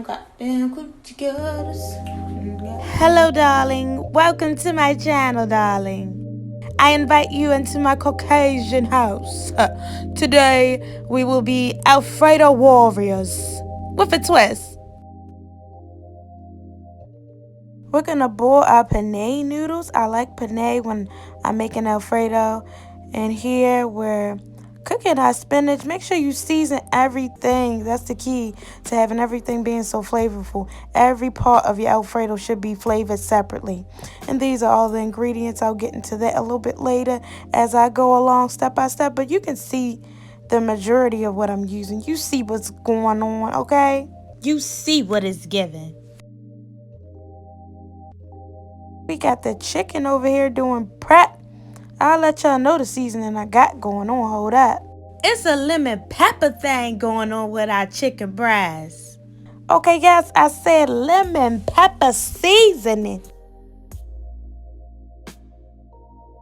goddamn coochie cutters. Hello, darling. Welcome to my channel, darling. I invite you into my Caucasian house. Today, we will be Alfredo warriors with a twist. We're gonna boil our penne noodles. I like penne when I'm making Alfredo. And here we're cooking our spinach. Make sure you season everything. That's the key to having everything being so flavorful. Every part of your Alfredo should be flavored separately. And these are all the ingredients. I'll get into that a little bit later as I go along step by step. But you can see the majority of what I'm using. You see what's going on, okay? You see what it's given. We got the chicken over here doing prep. I'll let y'all know the seasoning I got going on. Hold up. It's a lemon pepper thing going on with our chicken breast. Okay, yes, I said lemon pepper seasoning.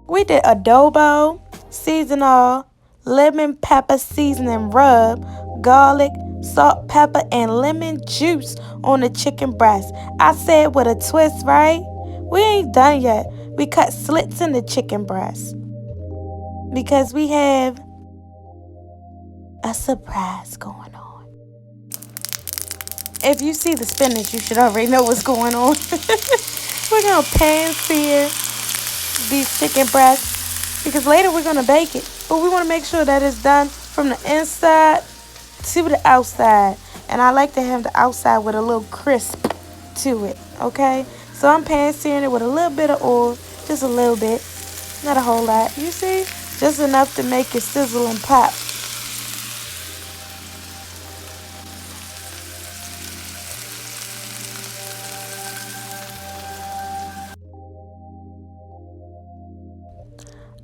We did adobo, seasonal, lemon pepper seasoning rub, garlic, salt, pepper, and lemon juice on the chicken breast. I said with a twist, right? We ain't done yet. We cut slits in the chicken breast because we have a surprise going on. If you see the spinach, you should already know what's going on. We're going to pan sear these chicken breasts because later we're going to bake it. But we want to make sure that it's done from the inside to the outside. And I like to have the outside with a little crisp to it, okay? So I'm pan searing it with a little bit of oil, just a little bit, not a whole lot. You see? Just enough to make it sizzle and pop.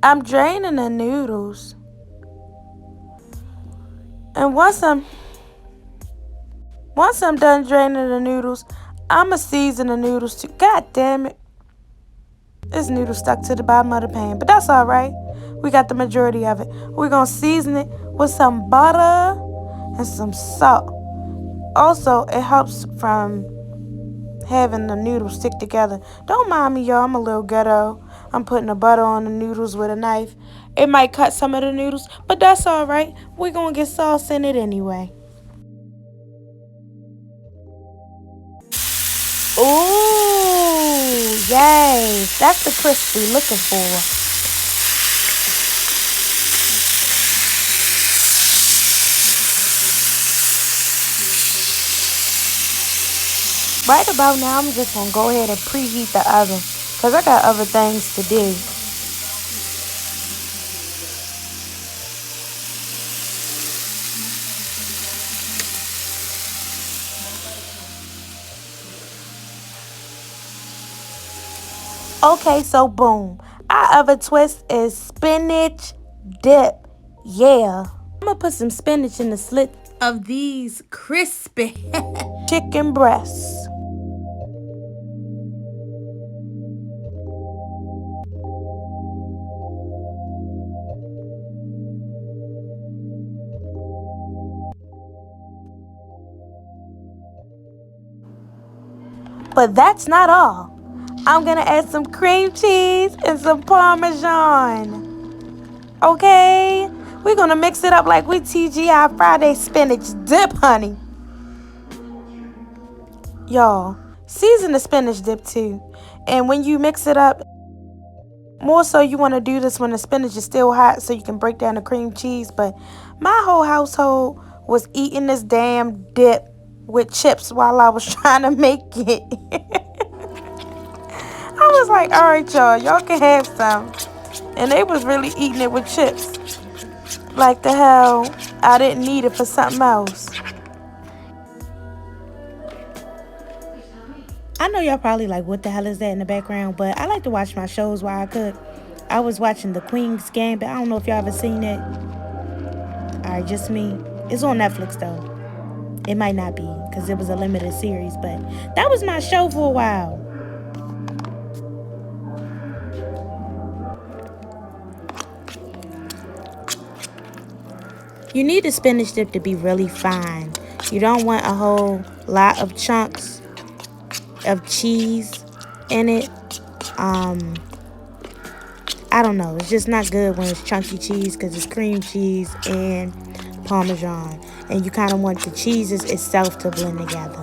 I'm draining the noodles. And once I'm done draining the noodles, I'ma season the noodles too. God damn it. This noodle stuck to the bottom of the pan, but that's all right. We got the majority of it. We're going to season it with some butter and some salt. Also, it helps from having the noodles stick together. Don't mind me, y'all. I'm a little ghetto. I'm putting the butter on the noodles with a knife. It might cut some of the noodles, but that's all right. We're going to get sauce in it anyway. Ooh, yay. That's the crisp we're looking for. Right about now, I'm just going to go ahead and preheat the oven because I got other things to do. Okay, so boom. Our other twist is spinach dip. Yeah. I'm going to put some spinach in the slit of these crispy chicken breasts. But that's not all. I'm going to add some cream cheese and some Parmesan. Okay? We're going to mix it up like we TGI Friday spinach dip, honey. Y'all, season the spinach dip too. And when you mix it up, more so you want to do this when the spinach is still hot so you can break down the cream cheese. But my whole household was eating this damn dip with chips while I was trying to make it. I was like, all right, y'all can have some. And they was really eating it with chips. Like the hell, I didn't need it for something else. I know y'all probably like, what the hell is that in the background? But I like to watch my shows while I cook. I was watching The Queen's Gambit. I don't know if y'all ever seen it. Alright, just me. It's on Netflix though. It might not be because it was a limited series. But that was my show for a while. You need the spinach dip to be really fine. You don't want a whole lot of chunks of cheese in it. I don't know. It's just not good when it's chunky cheese because it's cream cheese and Parmesan. And you kind of want the cheeses itself to blend together.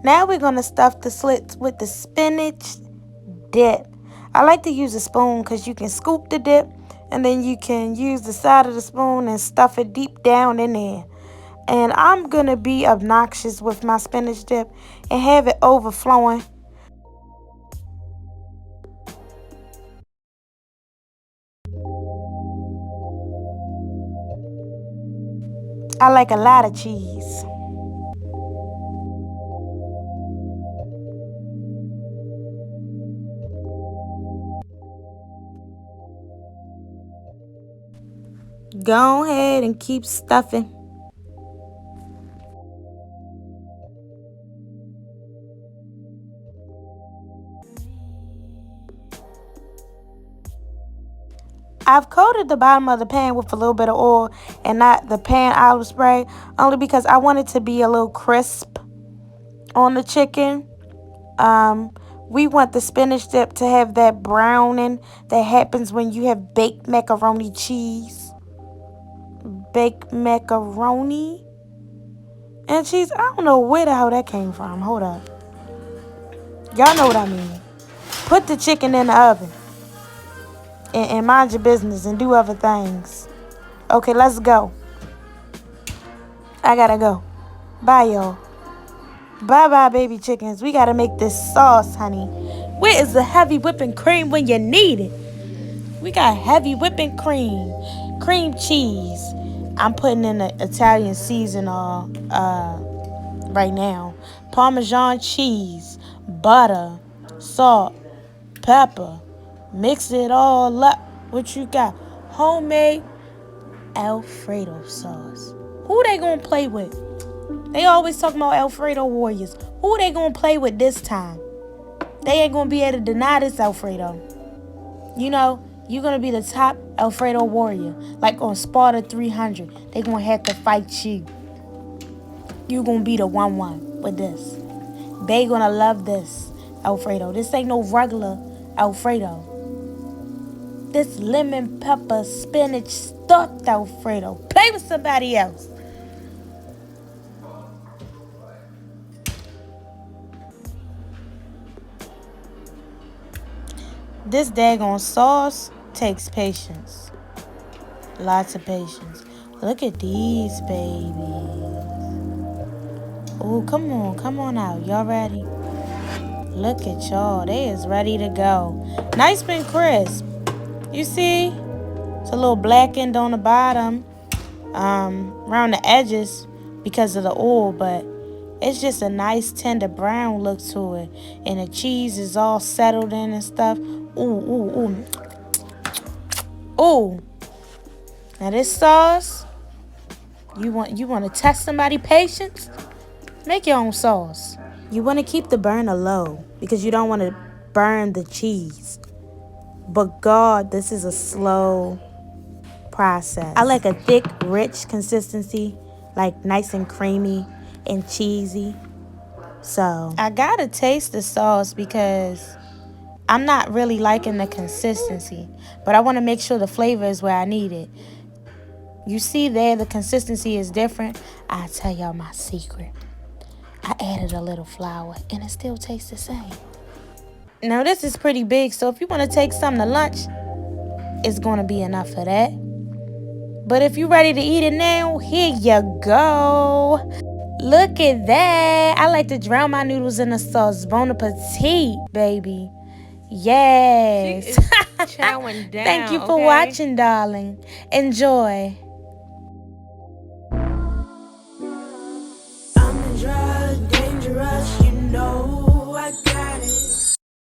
Now we're going to stuff the slits with the spinach dip. I like to use a spoon because you can scoop the dip and then you can use the side of the spoon and stuff it deep down in there. And I'm going to be obnoxious with my spinach dip and have it overflowing. I like a lot of cheese. Go ahead and keep stuffing. I've coated the bottom of the pan with a little bit of oil and not the pan olive spray, only because I want it to be a little crisp on the chicken. We want the spinach dip to have that browning that happens when you have baked macaroni cheese. Baked macaroni and cheese. I don't know where the hell that came from. Hold up. Y'all know what I mean. Put the chicken in the oven. And mind your business and do other things. Okay, let's go. I gotta go. Bye, y'all. Bye-bye, baby chickens. We gotta make this sauce, honey. Where is the heavy whipping cream when you need it? We got heavy whipping cream. Cream cheese. I'm putting in the Italian seasoning right now. Parmesan cheese. Butter. Salt. Pepper. Mix it all up. What you got? Homemade Alfredo sauce. Who they gonna play with? They always talking about Alfredo warriors. Who they gonna play with this time? They ain't gonna be able to deny this Alfredo. You know, you're gonna be the top Alfredo warrior. Like on Sparta 300. They gonna have to fight you. You gonna be the 1-1 with this. They gonna love this Alfredo. This ain't no regular Alfredo. This lemon pepper spinach stuffed Alfredo. Play with somebody else. This daggone sauce takes patience. Lots of patience. Look at these babies. Oh, come on out. Y'all ready? Look at y'all. They is ready to go. Nice and crisp. You see? It's a little blackened on the bottom, around the edges because of the oil, but it's just a nice tender brown look to it. And the cheese is all settled in and stuff. Ooh. Now this sauce, you want to test somebody's patience? Make your own sauce. You want to keep the burner low because you don't want to burn the cheese. But God, this is a slow process. I like a thick, rich consistency, like nice and creamy and cheesy. So I gotta taste the sauce because I'm not really liking the consistency, but I want to make sure the flavor is where I need it. You see there, the consistency is different. I'll tell y'all my secret. I added a little flour and it still tastes the same. Now this is pretty big, so if you want to take some to lunch, it's going to be enough of that. But if you're ready to eat it now, here you go. Look at that. I like to drown my noodles in the sauce. Bon appetit, baby. Yes. She is chowing down. Thank you for watching, darling. Enjoy.